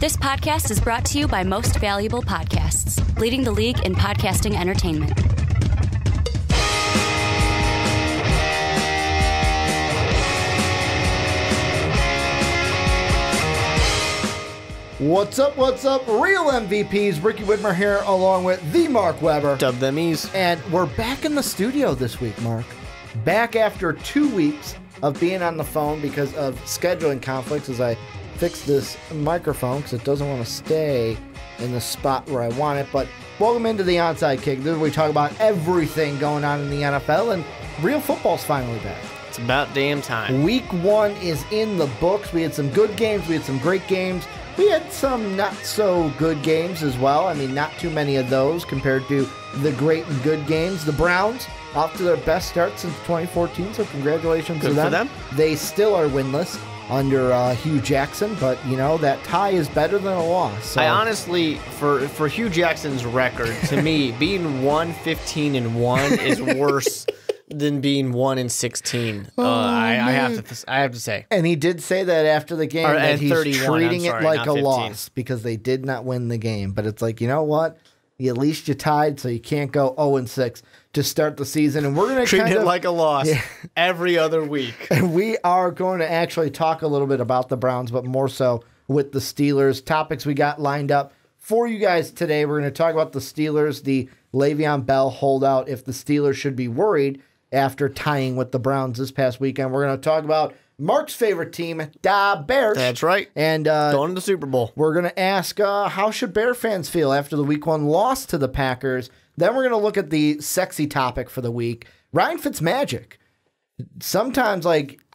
This podcast is brought to you by Most Valuable Podcasts, leading the league in podcasting entertainment. What's up, real MVPs? Ricky Widmer here, along with the Mark Weber. Dub them ease. And we're back in the studio this week, Mark. Back after 2 weeks of being on the phone because of scheduling conflicts as I fix this microphone because it doesn't want to stay in the spot where I want it. But welcome into the Onside Kick. This is where we talk about everything going on in the NFL, and real football's finally back. It's about damn time. Week 1 is in the books. We had some good games. We had some great games. We had some not-so-good games as well. I mean, not too many of those compared to the great and good games. The Browns, off to their best start since 2014, so congratulations to them. Good for them. They still are winless under Hugh Jackson, but, you know, that tie is better than a loss. So. I honestly, for Hugh Jackson's record, to me, being 1-15-1 is worse than being 1-16. I have to say. And he did say that after the game that he's treating it like a 15. loss because they did not win the game. But it's like, you know what? At least you tied, so you can't go 0-6 to start the season. And we're going to treat it like a loss every other week. And we are going to actually talk a little bit about the Browns, but more so with the Steelers. Topics we got lined up for you guys today. We're going to talk about the Steelers, the Le'Veon Bell holdout, if the Steelers should be worried after tying with the Browns this past weekend. We're going to talk about Mark's favorite team, the Bears. That's right. And going to the Super Bowl. We're going to ask how should Bear fans feel after the Week 1 loss to the Packers. Then we're going to look at the sexy topic for the week, Ryan Fitzmagic. Sometimes,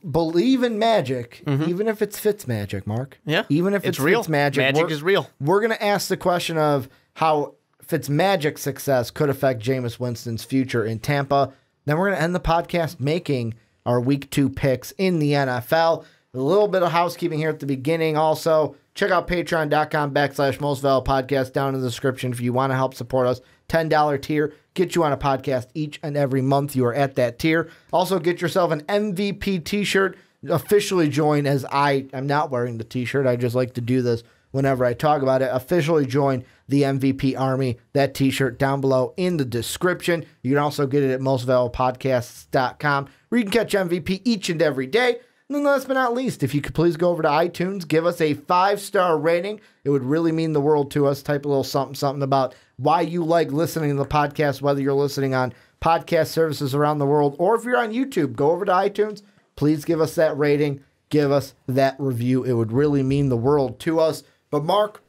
believe in magic, even if it's Fitzmagic, Mark. Yeah. Even if it's real. Fitzmagic. Magic is real. We're going to ask the question of how Fitzmagic's success could affect Jameis Winston's future in Tampa. Then we're going to end the podcast making our Week 2 picks in the NFL. A little bit of housekeeping here at the beginning. Also, check out patreon.com/mostvaluablepodcast down in the description if you want to help support us. $10 tier. Get you on a podcast each and every month you are at that tier. Also, get yourself an MVP t-shirt. Officially join, as I am not wearing the t-shirt. I just like to do this whenever I talk about it. Officially join the MVP Army. That t-shirt down below in the description. You can also get it at mostvaluablepodcasts.com, where you can catch MVP each and every day. And then last but not least, if you could please go over to iTunes, give us a 5-star rating. It would really mean the world to us. Type a little something about why you like listening to the podcast, whether you're listening on podcast services around the world, or if you're on YouTube, go over to iTunes. Please give us that rating. Give us that review. It would really mean the world to us. But Mark,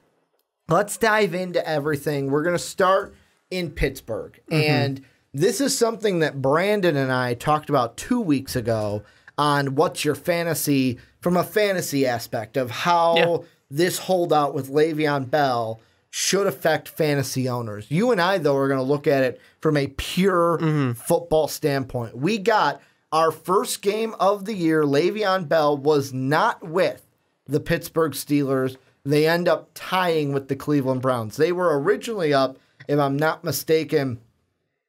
let's dive into everything. We're going to start in Pittsburgh. And this is something that Brandon and I talked about 2 weeks ago on what's your fantasy, from a fantasy aspect of how this holdout with Le'Veon Bell should affect fantasy owners. You and I, though, are going to look at it from a pure football standpoint. We got our first game of the year. Le'Veon Bell was not with the Pittsburgh Steelers. They end up tying with the Cleveland Browns. They were originally up, if I'm not mistaken,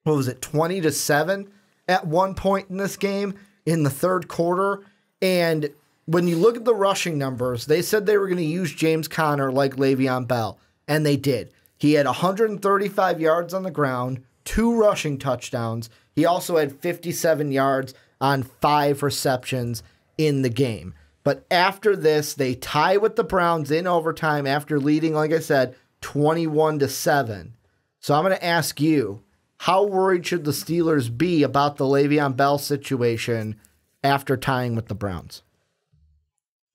20-7 at one point in this game in the third quarter. And when you look at the rushing numbers, they said they were going to use James Conner like Le'Veon Bell, and they did. He had 135 yards on the ground, 2 rushing touchdowns. He also had 57 yards on 5 receptions in the game. But after this, they tie with the Browns in overtime after leading, like I said, 21-7. So I'm going to ask you, how worried should the Steelers be about the Le'Veon Bell situation after tying with the Browns?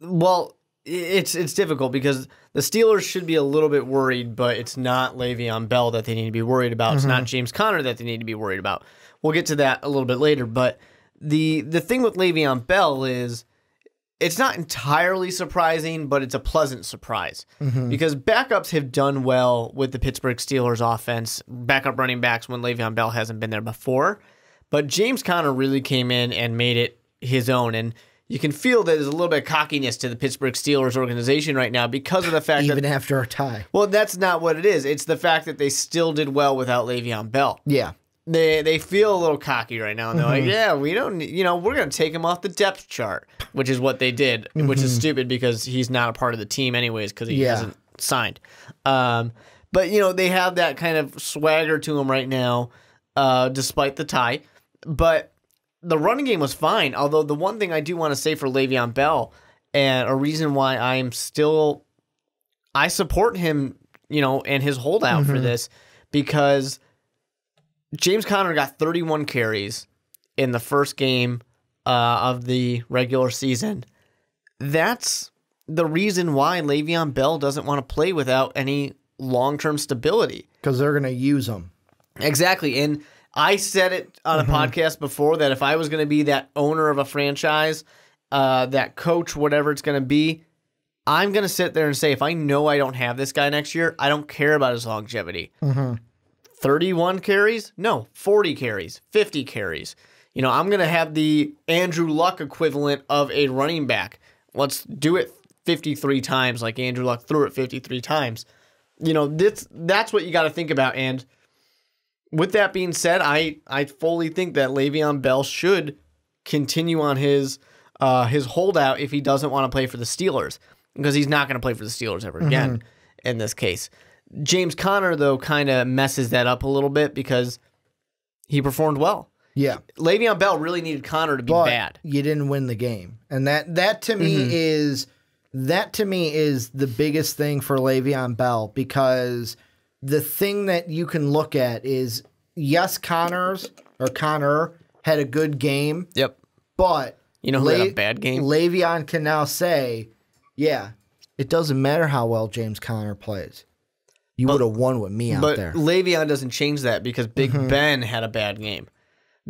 Well, it's difficult because the Steelers should be a little bit worried, but it's not Le'Veon Bell that they need to be worried about. It's not James Conner that they need to be worried about. We'll get to that a little bit later. But the thing with Le'Veon Bell is it's not entirely surprising, but it's a pleasant surprise because backups have done well with the Pittsburgh Steelers offense, backup running backs when Le'Veon Bell hasn't been there before. But James Conner really came in and made it his own. And you can feel that there's a little bit of cockiness to the Pittsburgh Steelers organization right now because of the fact even after a tie. Well, that's not what it is. It's the fact that they still did well without Le'Veon Bell. Yeah. They feel a little cocky right now, and they're like, yeah, we don't, we're going to take him off the depth chart, which is what they did, which is stupid because he's not a part of the team anyways because he hasn't signed. But, they have that kind of swagger to them right now, despite the tie. But the running game was fine, although the one thing I do want to say for Le'Veon Bell, and a reason why I support him, and his holdout for this, because James Conner got 31 carries in the first game of the regular season. That's the reason why Le'Veon Bell doesn't want to play without any long-term stability. Because they're going to use him. Exactly. And I said it on a podcast before that if I was going to be that owner of a franchise, that coach, whatever it's going to be, I'm going to sit there and say, if I know I don't have this guy next year, I don't care about his longevity. 31 carries? No, 40 carries, 50 carries. I'm going to have the Andrew Luck equivalent of a running back. Let's do it 53 times like Andrew Luck threw it 53 times. That's what you got to think about. And with that being said, I fully think that Le'Veon Bell should continue on his holdout if he doesn't want to play for the Steelers, because he's not going to play for the Steelers ever again in this case. James Conner, though, kind of messes that up a little bit because he performed well. Yeah. Le'Veon Bell really needed Conner to be bad. You didn't win the game. And that to me is the biggest thing for Le'Veon Bell, because the thing that you can look at is, yes, Conner had a good game. Yep. But who had a bad game? Le'Veon can now say, yeah, it doesn't matter how well James Conner plays. You would have won with me out there. But Le'Veon doesn't change that because Big Ben had a bad game.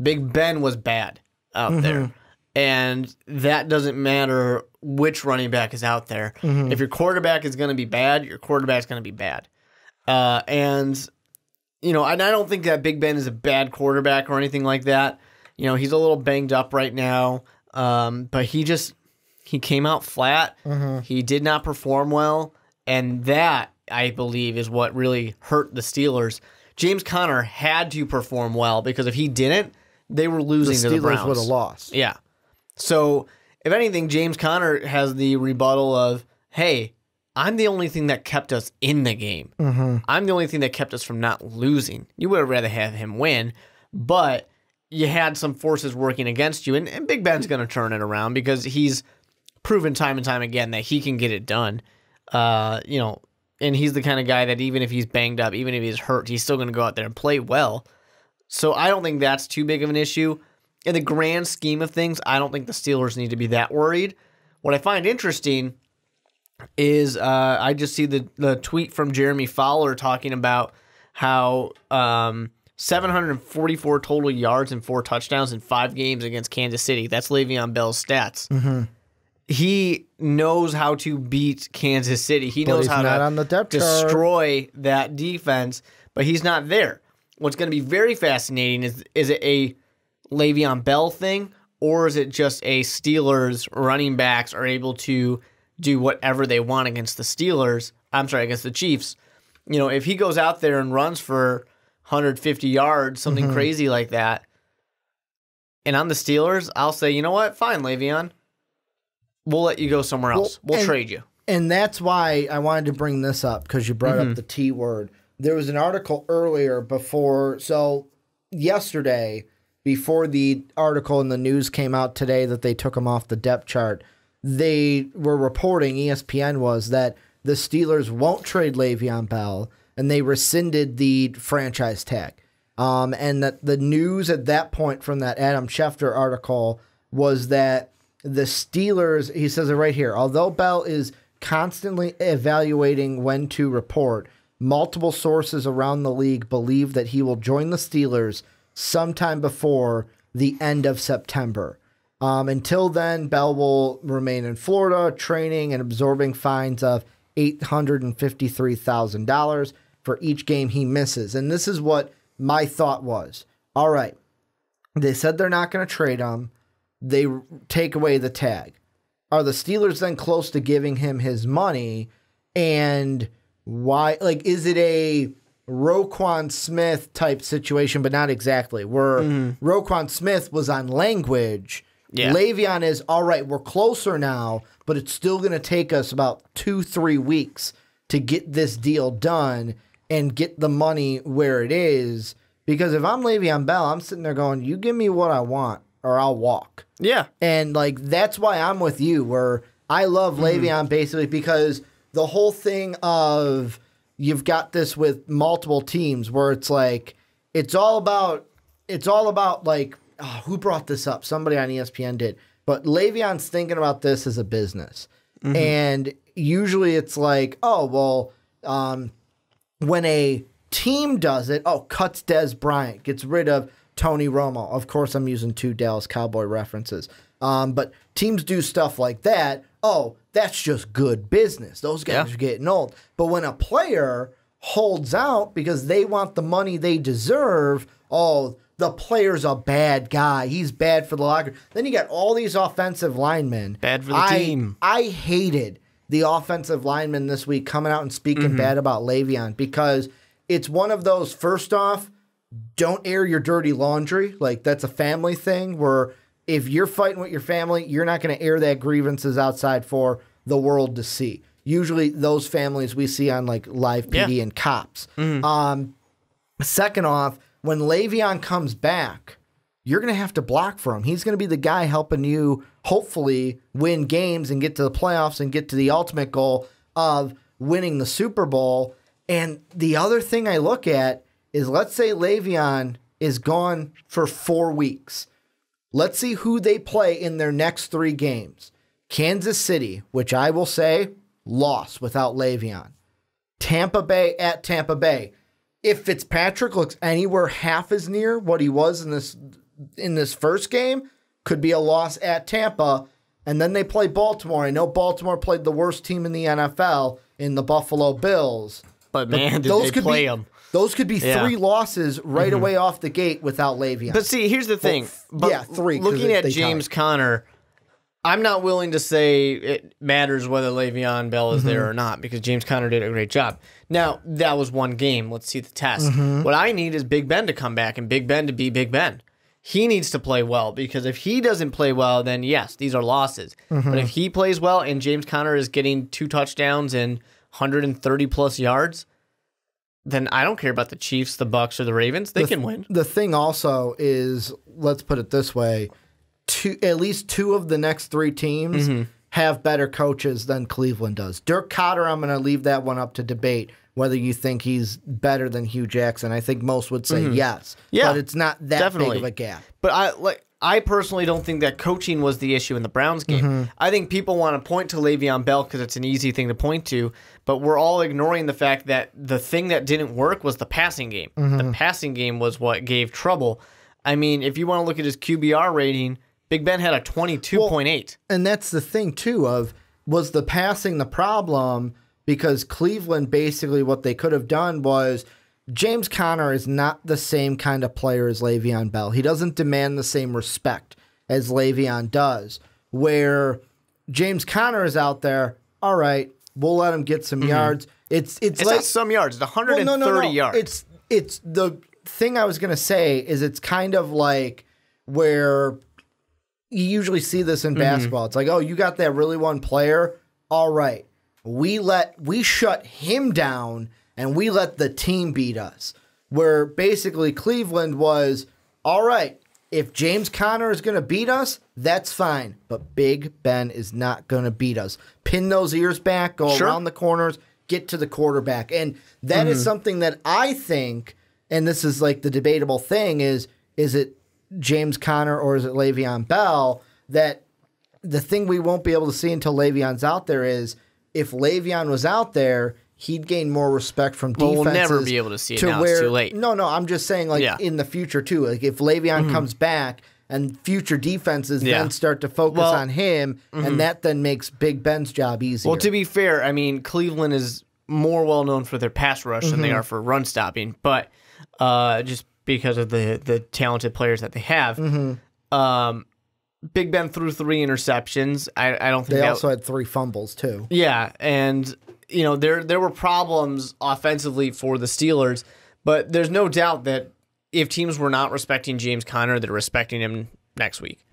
Big Ben was bad out there. And that doesn't matter which running back is out there. If your quarterback is going to be bad, your quarterback's going to be bad. And I don't think that Big Ben is a bad quarterback or anything like that. He's a little banged up right now. But he came out flat. He did not perform well. And that, I believe, is what really hurt the Steelers. James Conner had to perform well, because if he didn't, they were losing to the Browns. The Steelers would have lost. Yeah. So, if anything, James Conner has the rebuttal of, hey, I'm the only thing that kept us in the game. I'm the only thing that kept us from not losing. You would have rather have him win, but you had some forces working against you, and Big Ben's going to turn it around because he's proven time and time again that he can get it done. And he's the kind of guy that even if he's banged up, even if he's hurt, he's still going to go out there and play well. So I don't think that's too big of an issue. In the grand scheme of things, I don't think the Steelers need to be that worried. What I find interesting is I just see the tweet from Jeremy Fowler talking about how 744 total yards and 4 touchdowns in 5 games against Kansas City. That's Le'Veon Bell's stats. He knows how to beat Kansas City. He knows how to destroy that defense, but he's not there. What's going to be very fascinating is it a Le'Veon Bell thing, or is it just a Steelers running backs are able to do whatever they want against the Steelers? I'm sorry, against the Chiefs. If he goes out there and runs for 150 yards, something crazy like that, and I'm the Steelers, I'll say, you know what? Fine, Le'Veon. We'll let you go somewhere else. We'll trade you. And that's why I wanted to bring this up, because you brought up the T word. There was an article earlier yesterday, before the article in the news came out today that they took him off the depth chart, they were reporting, ESPN was, that the Steelers won't trade Le'Veon Bell, and they rescinded the franchise tag. And that the news at that point from that Adam Schefter article was that the Steelers, he says it right here, although Bell is constantly evaluating when to report, multiple sources around the league believe that he will join the Steelers sometime before the end of September. Until then, Bell will remain in Florida, training and absorbing fines of $853,000 for each game he misses. And this is what my thought was. All right, they said they're not going to trade him. They take away the tag. Are the Steelers then close to giving him his money? And why? Is it a Roquan Smith type situation, but not exactly? Where Roquan Smith was on language. Yeah. Le'Veon is, all right, we're closer now, but it's still going to take us about 2-3 weeks to get this deal done and get the money where it is. Because if I'm Le'Veon Bell, I'm sitting there going, you give me what I want or I'll walk. Yeah. And like that's why I'm with you, where I love Le'Veon basically because the whole thing of you've got this with multiple teams where it's like it's all about like who brought this up? Somebody on ESPN did. But Le'Veon's thinking about this as a business. And usually it's like, when a team does it, cuts Dez Bryant, gets rid of Tony Romo. Of course, I'm using 2 Dallas Cowboy references. But teams do stuff like that. Oh, that's just good business. Those guys are getting old. But when a player holds out because they want the money they deserve, the player's a bad guy. He's bad for the locker. Then you got all these offensive linemen. Bad for the team. I hated the offensive linemen this week coming out and speaking bad about Le'Veon because it's one of those, first off, don't air your dirty laundry. Like, that's a family thing where if you're fighting with your family, you're not going to air that grievances outside for the world to see. Usually those families we see on, like, live PD and Cops. Second off, when Le'Veon comes back, you're going to have to block for him. He's going to be the guy helping you hopefully win games and get to the playoffs and get to the ultimate goal of winning the Super Bowl. And the other thing I look at is, let's say Le'Veon is gone for 4 weeks. Let's see who they play in their next 3 games. Kansas City, which I will say, lost without Le'Veon. Tampa Bay at Tampa Bay. If Fitzpatrick looks anywhere half as near what he was in this first game, could be a loss at Tampa. And then they play Baltimore. I know Baltimore played the worst team in the NFL in the Buffalo Bills. But man, did they play them. Those could be 3 losses right away off the gate without Le'Veon. But see, here's the thing. 3. Looking at James Conner, I'm not willing to say it matters whether Le'Veon Bell is there or not because James Conner did a great job. Now, that was 1 game. Let's see the test. What I need is Big Ben to come back and Big Ben to be Big Ben. He needs to play well because if he doesn't play well, then yes, these are losses. But if he plays well and James Conner is getting 2 touchdowns and 130-plus yards, then I don't care about the Chiefs, the Bucs, or the Ravens. They can win. The thing also is, let's put it this way, at least 2 of the next 3 teams have better coaches than Cleveland does. Dirk Koetter, I'm going to leave that one up to debate, whether you think he's better than Hugh Jackson. I think most would say yes. Yeah, but it's not that big of a gap. But I personally don't think that coaching was the issue in the Browns game. I think people want to point to Le'Veon Bell because it's an easy thing to point to, but we're all ignoring the fact that the thing that didn't work was the passing game. The passing game was what gave trouble. I mean, if you want to look at his QBR rating, Big Ben had a 22.8. And that's the thing, too, was the passing the problem? Because Cleveland, basically what they could have done was James Conner is not the same kind of player as Le'Veon Bell. He doesn't demand the same respect as Le'Veon does. Where James Conner is out there, all right, we'll let him get some yards. It's like not some yards. It's 130 yards. It's the thing I was going to say is it's kind of like where you usually see this in basketball. It's like, oh, you got that really one player? All right. We shut him down and we let the team beat us. Where basically Cleveland was, all right, if James Conner is going to beat us, that's fine. But Big Ben is not going to beat us. Pin those ears back, go around the corners, get to the quarterback. And that is something that I think, and this is like the debatable thing, is it James Conner or is it Le'Veon Bell? That the thing we won't be able to see until Le'Veon's out there is, if Le'Veon was out there, he'd gain more respect from defenses. We'll never be able to see it now. It's too late. No, I'm just saying, in the future, too. Like, if Le'Veon comes back and future defenses then start to focus on him, and that then makes Big Ben's job easier. Well, to be fair, I mean, Cleveland is more well-known for their pass rush than they are for run stopping, but just because of the talented players that they have. Big Ben threw 3 interceptions. I don't think they also had 3 fumbles too. Yeah, and there were problems offensively for the Steelers, but there's no doubt that if teams were not respecting James Conner, they're respecting him next week.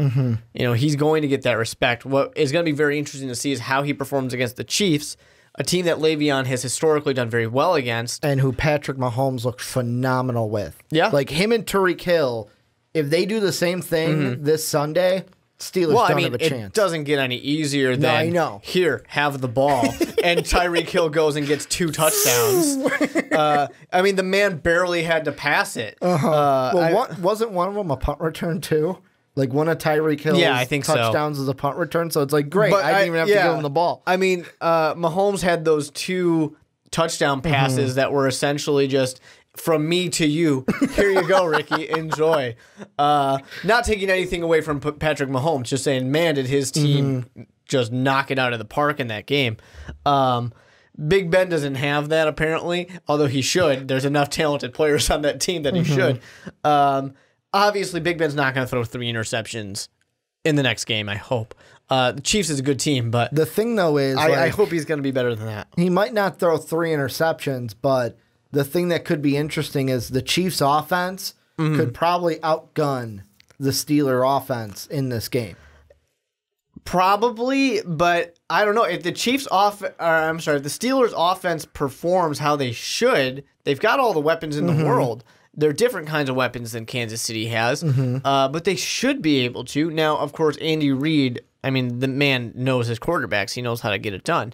He's going to get that respect. What is going to be very interesting to see is how he performs against the Chiefs. a team that Le'Veon has historically done very well against. And who Patrick Mahomes looked phenomenal with. Yeah. Like him and Tyreek Hill, if they do the same thing this Sunday, Steelers don't have a chance. It doesn't get any easier than, I know. Here, have the ball. And Tyreek Hill goes and gets 2 touchdowns. The man barely had to pass it. Wasn't one of them a punt return too? Like one of Tyreek Hill's touchdowns is a punt return, so it's like great. I didn't even have to give him the ball. Mahomes had those 2 touchdown passes that were essentially just from me to you. Here you go, Ricky. Enjoy. Not taking anything away from Patrick Mahomes, just saying, man, did his team just knock it out of the park in that game. Big Ben doesn't have that apparently, although he should. There's enough talented players on that team that he should. Obviously, Big Ben's not going to throw 3 interceptions in the next game, I hope. The Chiefs is a good team, but the thing, though, is I hope he's going to be better than that. He might not throw 3 interceptions, but the thing that could be interesting is the Chiefs' offense could probably outgun the Steeler offense in this game. Probably, but I don't know. If the the Steelers' offense performs how they should, they've got all the weapons in the world. They're different kinds of weapons than Kansas City has, but they should be able to. Now, of course, Andy Reid, the man knows his quarterbacks. He knows how to get it done.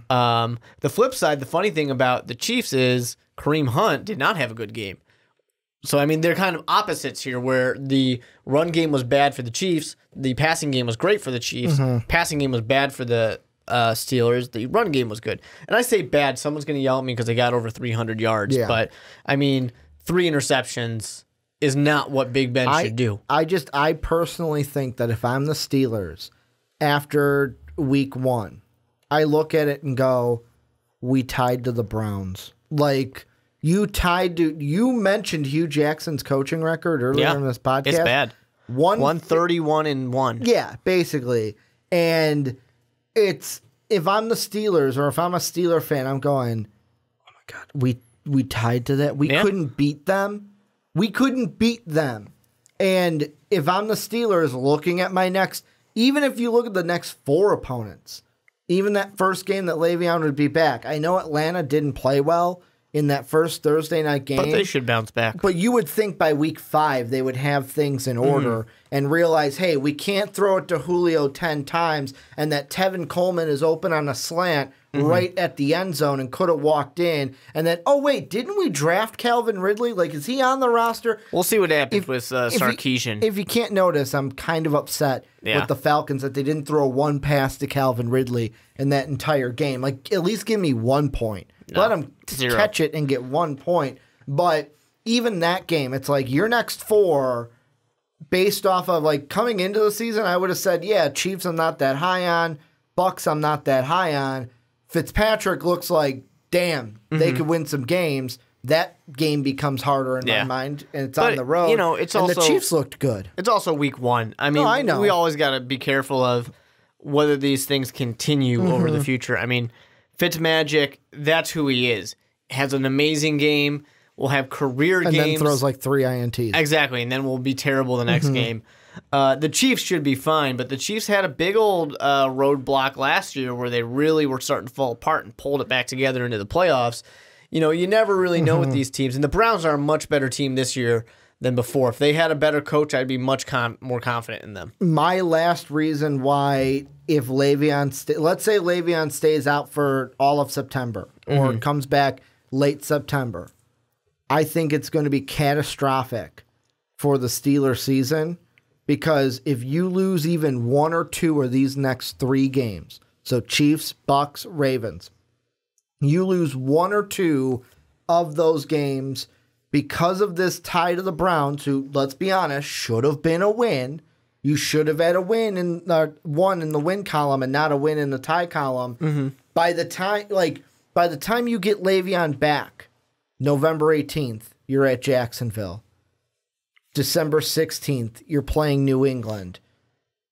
The flip side, the funny thing about the Chiefs is Kareem Hunt did not have a good game. So, they're kind of opposites here, where the run game was bad for the Chiefs. The passing game was great for the Chiefs. Passing game was bad for the Steelers. The run game was good. And I say bad, someone's going to yell at me because they got over 300 yards. Yeah. But, 3 interceptions is not what Big Ben should do. I personally think that if I'm the Steelers, after week 1, I look at it and go, we tied to the Browns. Like, you mentioned Hugh Jackson's coaching record earlier in this podcast. It's bad. 131-1. Yeah, basically. And it's, if I'm the Steelers or if I'm a Steeler fan, I'm going, oh my God, we tied to that. We couldn't beat them. We couldn't beat them. And if I'm the Steelers looking at my next, even if you look at the next 4 opponents, even that first game that Le'Veon would be back. I know Atlanta didn't play well in that first Thursday night game. But they should bounce back. But you would think by week 5 they would have things in order and realize, hey, we can't throw it to Julio 10 times and that Tevin Coleman is open on a slant right at the end zone and could have walked in. And then, oh, wait, didn't we draft Calvin Ridley? Like, is he on the roster? We'll see what happens with Sarkisian. If you can't notice, I'm kind of upset with the Falcons that they didn't throw 1 pass to Calvin Ridley in that entire game. Like, at least give me 1 point. No, let them catch it and get 1 point. But even that game, it's like your next 4, based off of, like, coming into the season, I would have said, yeah, Chiefs I'm not that high on, Bucks I'm not that high on. Fitzpatrick looks like, damn, they could win some games. That game becomes harder in my mind, and it's on the road. It's also, the Chiefs looked good. It's also week 1. I know. We always got to be careful of whether these things continue over the future. Fitzmagic, that's who he is. Has an amazing game. Will have career games. And then throws like 3 INTs. Exactly, and then will be terrible the next game. The Chiefs should be fine, but the Chiefs had a big old roadblock last year where they really were starting to fall apart and pulled it back together into the playoffs. You never really know with these teams. And the Browns are a much better team this year than before. If they had a better coach, I'd be much more confident in them. My last reason why, if Le'Veon, let's say Le'Veon stays out for all of September or comes back late September, I think it's going to be catastrophic for the Steelers season, because if you lose even 1 or 2 of these next 3 games, so Chiefs, Bucks, Ravens, you lose 1 or 2 of those games because of this tie to the Browns, who, let's be honest, should have been a win. You should have had a win in one in the win column and not a win in the tie column. By the time you get Le'Veon back, November 18th, you're at Jacksonville. December 16th, you're playing New England.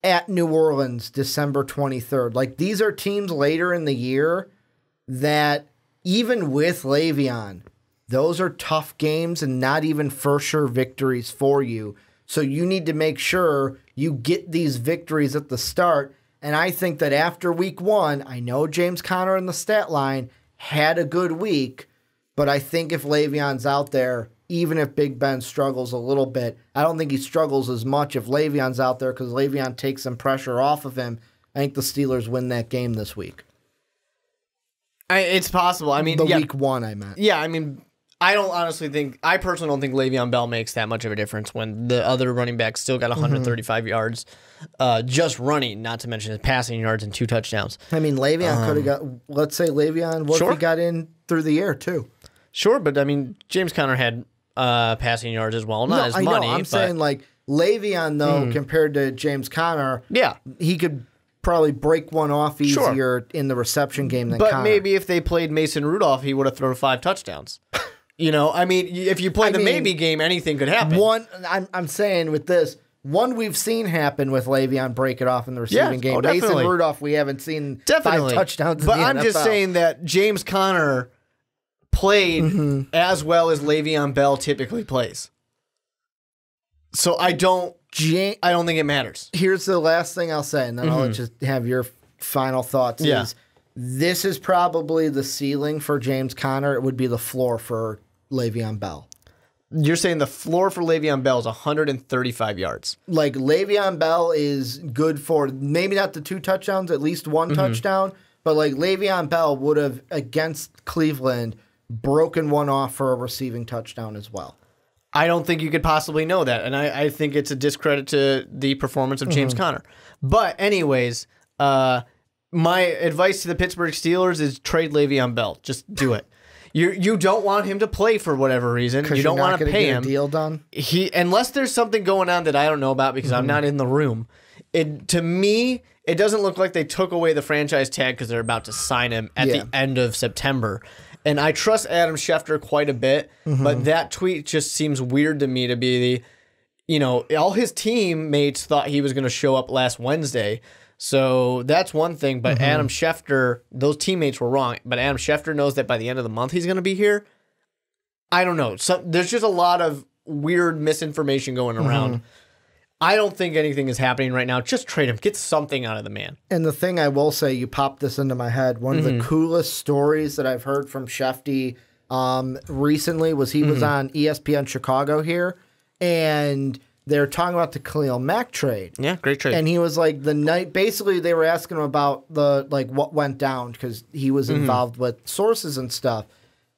At New Orleans, December 23rd. Like, these are teams later in the year that, even with Le'Veon, those are tough games and not even for sure victories for you. So you need to make sure you get these victories at the start And I think that after week 1, I know James Conner in the stat line had a good week, but I think if Le'Veon's out there, even if Big Ben struggles a little bit, I don't think he struggles as much if Le'Veon's out there because Le'Veon takes some pressure off of him. I think the Steelers win that game this week. It's possible. I mean, week 1, I meant. Yeah, I mean, I personally don't think Le'Veon Bell makes that much of a difference when the other running backs still got 135 yards just running, not to mention his passing yards and 2 touchdowns. I mean, Le'Veon could have got, let's say Le'Veon, what if he got in through the air too? Sure, but I mean, James Conner had passing yards as well, not as money. I'm saying like Le'Veon, though, compared to James Conner, he could probably break one off easier in the reception game than Conner. But maybe if they played Mason Rudolph, he would have thrown 5 touchdowns. I mean, if you play the maybe game, anything could happen. I'm saying with this, one we've seen happen with Le'Veon break it off in the receiving game. Mason Rudolph, we haven't seen 5 touchdowns. But I'm just saying that James Conner played as well as Le'Veon Bell typically plays. So I don't think it matters. Here's the last thing I'll say, and then I'll just have your final thoughts. Yeah. This is probably the ceiling for James Conner. It would be the floor for Le'Veon Bell. You're saying the floor for Le'Veon Bell is 135 yards. Like, Le'Veon Bell is good for maybe not the 2 touchdowns, at least 1 touchdown, but like Le'Veon Bell would have, against Cleveland, broken one off for a receiving touchdown as well. I don't think you could possibly know that, and I think it's a discredit to the performance of James Conner. But anyways, my advice to the Pittsburgh Steelers is trade Le'Veon Bell. Just do it. You don't want him to play for whatever reason. You don't want to pay him. Deal done. Unless there's something going on that I don't know about because I'm not in the room. To me, it doesn't look like they took away the franchise tag because they're about to sign him at the end of September. And I trust Adam Schefter quite a bit, but that tweet just seems weird to me to be all his teammates thought he was going to show up last Wednesday. So that's one thing, but Adam Schefter, those teammates were wrong, but Adam Schefter knows that by the end of the month he's going to be here. I don't know. So there's just a lot of weird misinformation going around. I don't think anything is happening right now. Just trade him. Get something out of the man. And the thing I will say, you popped this into my head, one of the coolest stories that I've heard from Shefty recently was he was on ESPN Chicago here, and they're talking about the Khalil Mack trade. Yeah, great trade. And he was like, basically they were asking him about what went down because he was involved with sources and stuff.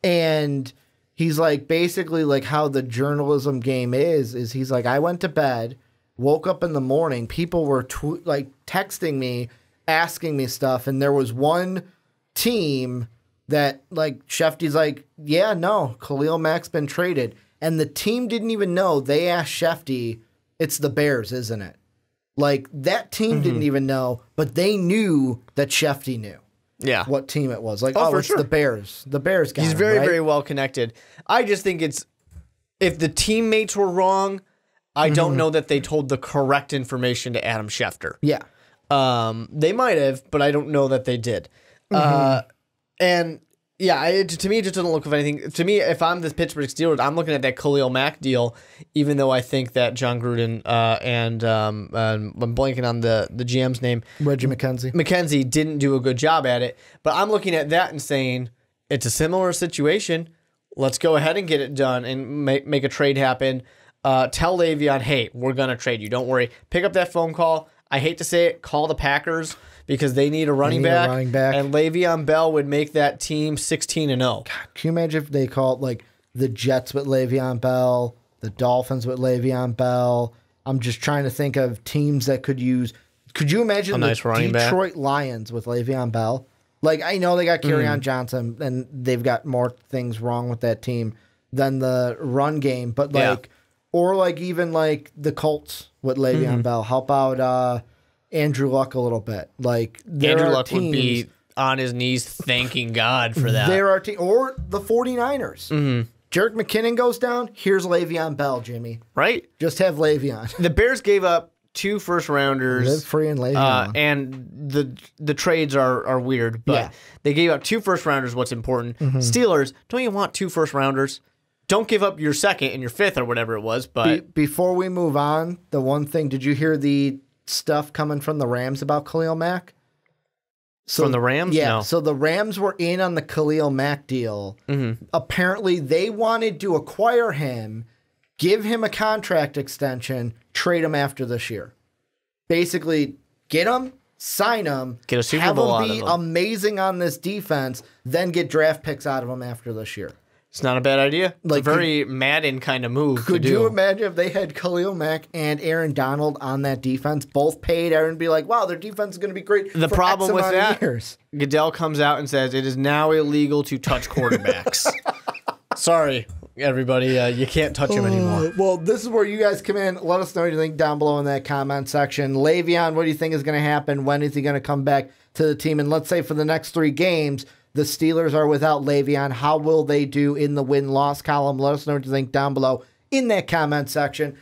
And he's like, basically like how the journalism game is he's like, I went to bed, woke up in the morning, people were texting me, asking me stuff, and there was one team that like Shefty's like, yeah, no, Khalil Mack's been traded. And the team didn't even know. They asked Shefty, it's the Bears, isn't it? Like, that team didn't even know, but they knew that Shefty knew. Yeah. What team it was. Like, for it's sure. the Bears. The Bears got He's him, very, right? very well connected. I just think if the teammates were wrong, I don't know that they told the correct information to Adam Schefter. Yeah. They might have, but I don't know that they did. And yeah, to me, it just doesn't look of anything. To me, if I'm the Pittsburgh Steelers, I'm looking at that Khalil Mack deal, even though I think that John Gruden and I'm blanking on the GM's name. Reggie McKenzie. McKenzie didn't do a good job at it. But I'm looking at that and saying, it's a similar situation. Let's go ahead and get it done and make a trade happen. Tell Le'Veon, hey, we're going to trade you. Don't worry. Pick up that phone call. I hate to say it, call the Packers because they need a running back. And Le'Veon Bell would make that team 16-0. God, can you imagine if they called like the Jets with Le'Veon Bell, the Dolphins with Le'Veon Bell? I'm just trying to think of teams that could use. Could you imagine the Detroit Lions with Le'Veon Bell? Like, I know they got Kerryon Johnson and they've got more things wrong with that team than the run game, but like, or like even like the Colts with Le'Veon Bell. Help out Andrew Luck a little bit. Like, Andrew Luck would be on his knees thanking God for that. There are or the 49ers. Jerick McKinnon goes down. Here's Le'Veon Bell, Jimmy. Right? Just have Le'Veon. The Bears gave up 2 first-rounders. Live free and Le'Veon. And the trades are weird, but they gave up 2 first-rounders, what's important. Steelers, don't you want 2 first-rounders? Don't give up your second and your fifth or whatever it was. But before we move on, the one thing, did you hear the stuff coming from the Rams about Khalil Mack? From the Rams? Yeah. No. So the Rams were in on the Khalil Mack deal. Apparently, they wanted to acquire him, give him a contract extension, trade him after this year. Basically, get him, sign him, get a Super Bowl out of him. Have him be amazing on this defense, then get draft picks out of him after this year. It's not a bad idea. Like, it's a very Madden kind of move to do. Could you imagine if they had Khalil Mack and Aaron Donald on that defense, both paid? Aaron be like, wow, their defense is going to be great. The for problem X with amount of that, years. Goodell comes out and says it is now illegal to touch quarterbacks. Sorry, everybody. You can't touch him anymore. Well, this is where you guys come in. Let us know what you think down below in that comment section. Le'Veon, what do you think is going to happen? When is he going to come back to the team? And let's say for the next 3 games, the Steelers are without Le'Veon. How will they do in the win-loss column? Let us know what you think down below in that comment section.